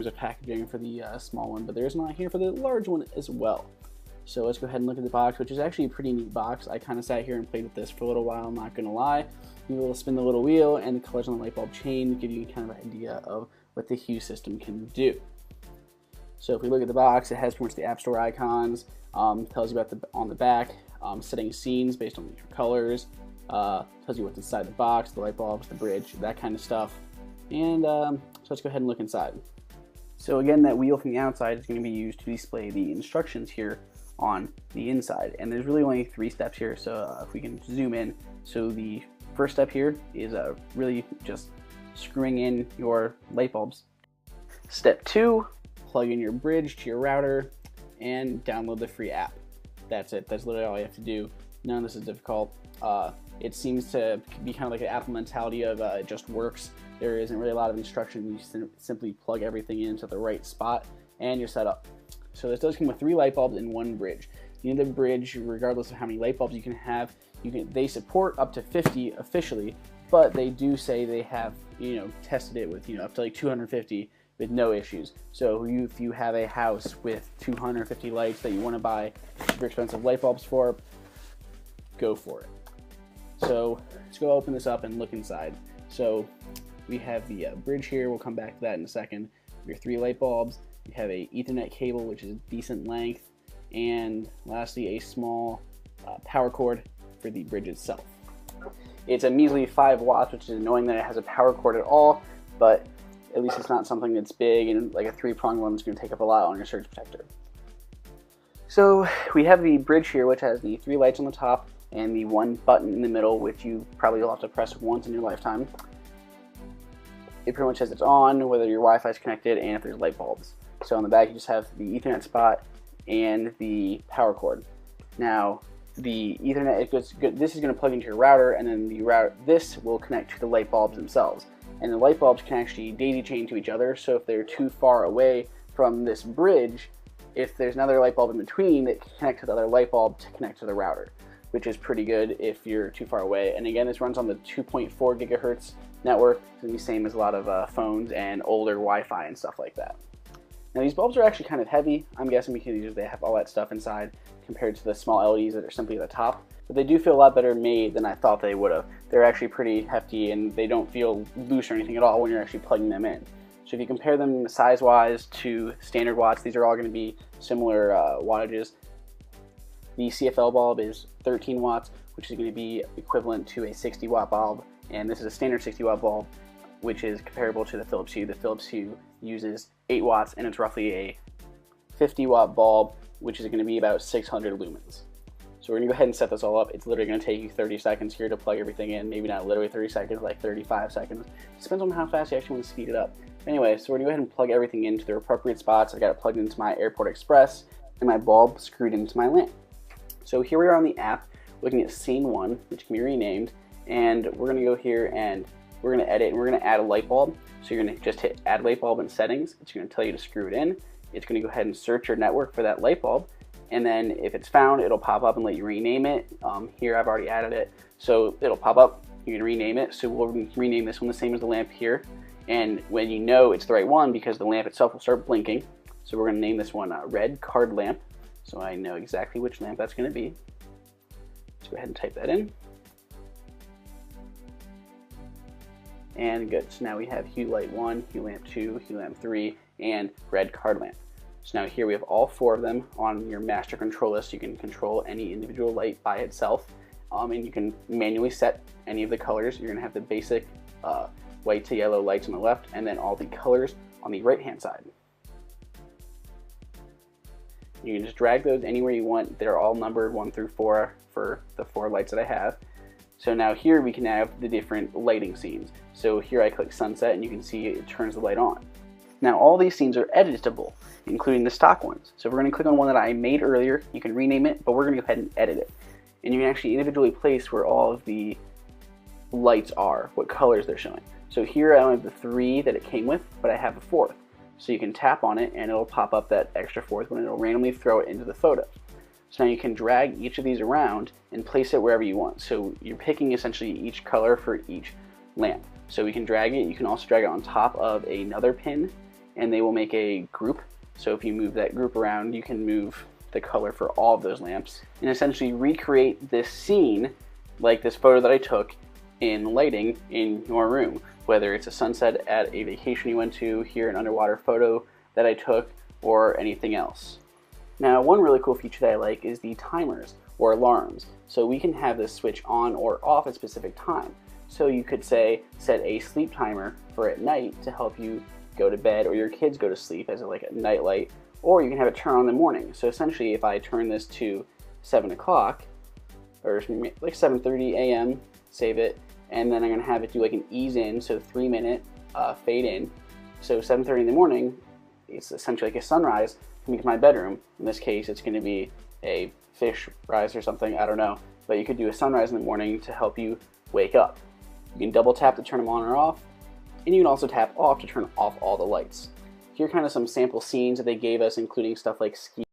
There's a packaging for the small one, but there's not here for the large one as well. So let's go ahead and look at the box, which is actually a pretty neat box. I kind of sat here and played with this for a little while, I'm not going to lie. You will spin the little wheel and the colors on the light bulb change to give you kind of an idea of what the hue system can do. So if we look at the box, it has pretty much the App Store icons, tells you about on the back, setting scenes based on your colors, tells you what's inside the box, the light bulbs, the bridge, that kind of stuff. And so let's go ahead and look inside. So again, that wheel from the outside is going to be used to display the instructions here on the inside, and there's really only 3 steps here. So if we can zoom in, so the first step here is really just screwing in your light bulbs. Step 2, plug in your bridge to your router and download the free app. That's it. That's literally all you have to do. None of this is difficult. It seems to be kind of like an Apple mentality of it just works. There isn't really a lot of instruction. You simply plug everything into the right spot and you're set up. So this does come with 3 light bulbs and 1 bridge. You need the bridge regardless of how many light bulbs you can have. They support up to 50 officially, but they do say they have tested it with up to like 250 with no issues. So if you have a house with 250 lights that you want to buy super expensive light bulbs for, go for it. So let's go open this up and look inside. So we have the bridge here. We'll come back to that in a second. Your 3 light bulbs. You have a Ethernet cable, which is decent length, and lastly a small power cord for the bridge itself. It's a measly 5 watts, which is annoying that it has a power cord at all, but at least it's not something that's big and like a 3-pronged one that's going to take up a lot on your surge protector. So we have the bridge here, which has the 3 lights on the top and the 1 button in the middle, which you probably will have to press once in your lifetime. It pretty much says it's on, whether your Wi-Fi is connected, and if there's light bulbs. So on the back you just have the Ethernet spot and the power cord. Now the Ethernet, this is going to plug into your router, and then this will connect to the light bulbs themselves. And the light bulbs can actually daisy chain to each other, so if they're too far away from this bridge, if there's another light bulb in between, it can connect to the other light bulb to connect to the router, which is pretty good if you're too far away. And again, this runs on the 2.4 gigahertz network. It's going to be the same as a lot of phones and older Wi-Fi and stuff like that. Now these bulbs are actually kind of heavy, I'm guessing because they have all that stuff inside compared to the small LEDs that are simply at the top. But they do feel a lot better made than I thought they would have. They're actually pretty hefty and they don't feel loose or anything at all when you're actually plugging them in. So if you compare them size-wise to standard watts, these are all going to be similar wattages. The CFL bulb is 13 watts, which is going to be equivalent to a 60 watt bulb, and this is a standard 60 watt bulb, which is comparable to the Philips Hue. The Philips Hue uses 8 watts, and it's roughly a 50 watt bulb, which is going to be about 600 lumens. So we're going to go ahead and set this all up. It's literally going to take you 30 seconds here to plug everything in. Maybe not literally 30 seconds, like 35 seconds. It depends on how fast you actually want to speed it up. Anyway, so we're going to go ahead and plug everything into the appropriate spots. I got it plugged into my Airport Express, and my bulb screwed into my lamp. So here we are on the app, looking at scene 1, which can be renamed, and we're going to go here and we're going to edit, and we're going to add a light bulb. So you're going to just hit add light bulb in settings. It's going to tell you to screw it in. It's going to go ahead and search your network for that light bulb, and then if it's found, it'll pop up and let you rename it. Here I've already added it, so it'll pop up, you can rename it. So we'll rename this one the same as the lamp here, and when you know it's the right one, because the lamp itself will start blinking, so we're going to name this one red card lamp, so I know exactly which lamp that's going to be. Let's go ahead and type that in. And good, so now we have hue light 1, hue lamp 2, hue lamp 3, and red card lamp. So now here we have all 4 of them on your master control list. You can control any individual light by itself, and you can manually set any of the colors. You're going to have the basic white to yellow lights on the left, and then all the colors on the right hand side. You can just drag those anywhere you want. They're all numbered 1 through 4 for the 4 lights that I have. So now here we can have the different lighting scenes. So here I click sunset and you can see it turns the light on. Now all these scenes are editable, including the stock ones. So if we're going to click on one that I made earlier, you can rename it, but we're going to go ahead and edit it. And you can actually individually place where all of the lights are, what colors they're showing. So here I only have the 3 that it came with, but I have a 4th. So you can tap on it and it'll pop up that extra 4th one, and it'll randomly throw it into the photo. So now you can drag each of these around and place it wherever you want. So you're picking essentially each color for each lamp. So we can drag it. You can also drag it on top of another pin, and they will make a group. So if you move that group around, you can move the color for all of those lamps and essentially recreate this scene like this photo that I took in lighting in your room, whether it's a sunset at a vacation you went to, here an underwater photo that I took, or anything else. Now, one really cool feature that I like is the timers or alarms. So we can have this switch on or off at a specific time. So you could say, set a sleep timer for at night to help you go to bed or your kids go to sleep as like a night light, or you can have it turn on in the morning. So essentially if I turn this to 7 o'clock, or like 7:30 a.m., save it, and then I'm gonna have it do like an ease in, so 3-minute fade in. So 7:30 in the morning, it's essentially like a sunrise coming to my bedroom. In this case, it's gonna be a fish rise or something, I don't know. But you could do a sunrise in the morning to help you wake up. You can double tap to turn them on or off, and you can also tap off to turn off all the lights. Here are kind of some sample scenes that they gave us, including stuff like ski